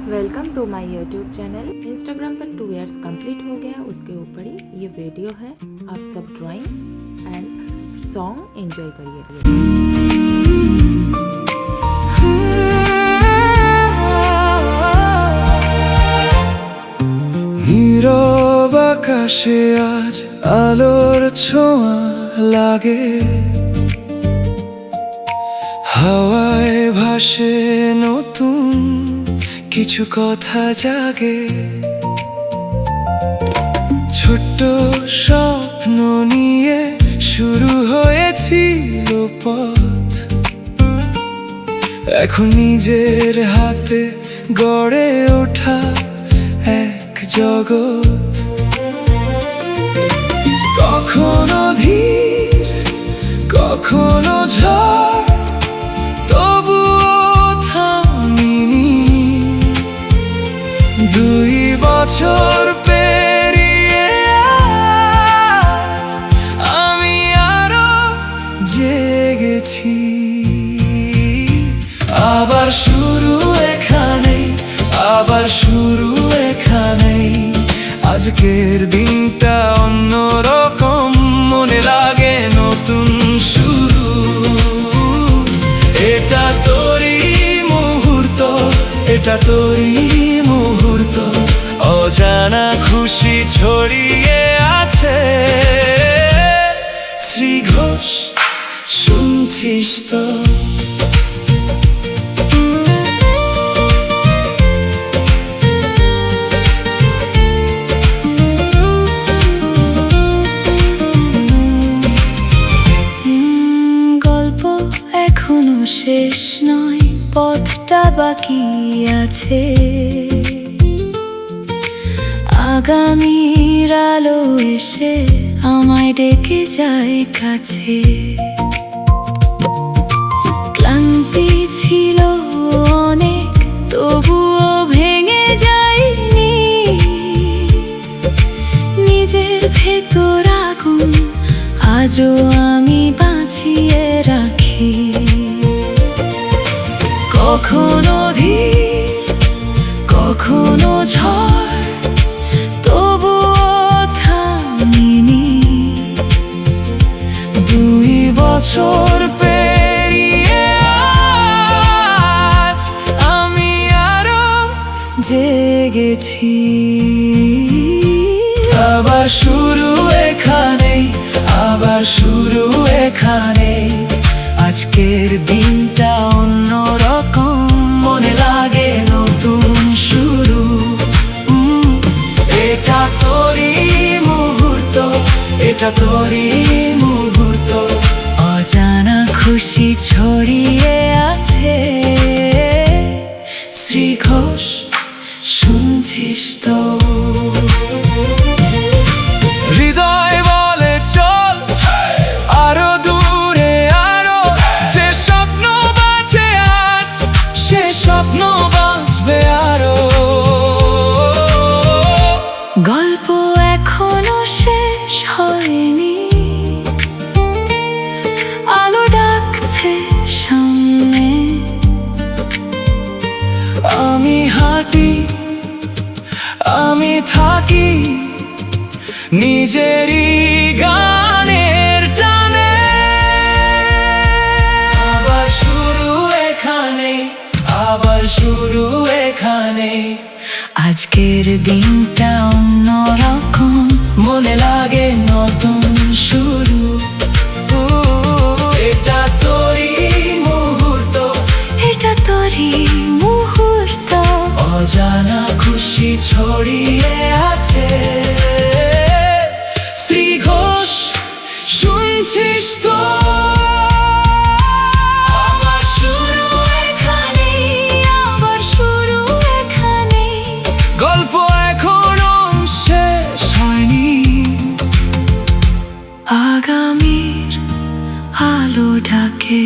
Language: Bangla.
Welcome to my YouTube channel. Instagram पर 2 ईयर्स कंप्लीट हो गया, उसके ऊपर ही ये वीडियो है। आप सब ड्राइंग एंड सॉन्ग एंजॉय करिए। নীরব আকাশে আজ আলোর ছোঁয়া লাগে, হাওয়ায় ভাসে নতুন কিছু কথা জাগে। ছোট্ট স্বপ্ন নিয়ে শুরু হয়েছিল পথ, এখন নিজের হাতে গড়ে ওঠা এক জগৎ। কখনো ধীর কখনো ঝড়, তবুও থামিনি। 2 বছর পেরিয়ে আজ আমি আরো জেগেছি। আবার শুরু এখানেই, আবার শুরু এখানেই। আজকের দিনটা অন্যরকম, মনে লাগে নতুন শুরু। এটা তোরই মুহূর্ত, এটা তোরই মুহূর্ত। অজানা খুশি ছড়িয়ে আছে। শ্রী ঘোষ, শুনছিস তো? এখনো শেষ নয়, পথটা বাকি আছে। আগামীর আলো এসে আমায় ডেকে যায় কাছে। ক্লান্তি ছিল অনেক, তবুও ভেঙে যায়নি। নিজের ভেতর আগুন আজও আমি বাঁচিয়ে রাখি। কখনো ধীর কখনো ঝড়, তবুও থামিনি। 2 বছর পেরিয়ে আজ আমি আরো জেগেছি। আবার শুরু এখানেই, আবার শুরু এখানেই। আজকের দিনটা অন্যরকম, মনে লাগে নতুন শুরু। এটা তোরই মুহূর্ত, এটা তোরই মুহূর্ত। অজানা খুশি ছড়িয়ে আছে। শ্রী ঘোষ, শুনছিস তো? হৃদয় বলে চল আরো দূরে, আরো। যে স্বপ্ন বাঁচে আজ, সে স্বপ্ন বাঁচবে আরো। গল্প এখনো শেষ হয়নি, আলো ডাকছে সামনে। আমি হাঁটি, আমি থাকি নিজেরই গানের টানে। আবার শুরু এখানে, আবার শুরু এখানে। আজকের দিনটা অন্যরকম, মনে লাগে নতুন শুরু। এটা তোরই মুহূর্ত, এটা তোরই মুহূর্ত। অজানা খুশি ছড়িয়ে আছে। শ্রী ঘোষ, শুনছিস তো? আবার শুরু এখানেই, আবার শুরু এখানেই। গল্প এখনো শেষ হয়নি। আগামীর আলো ডাকে।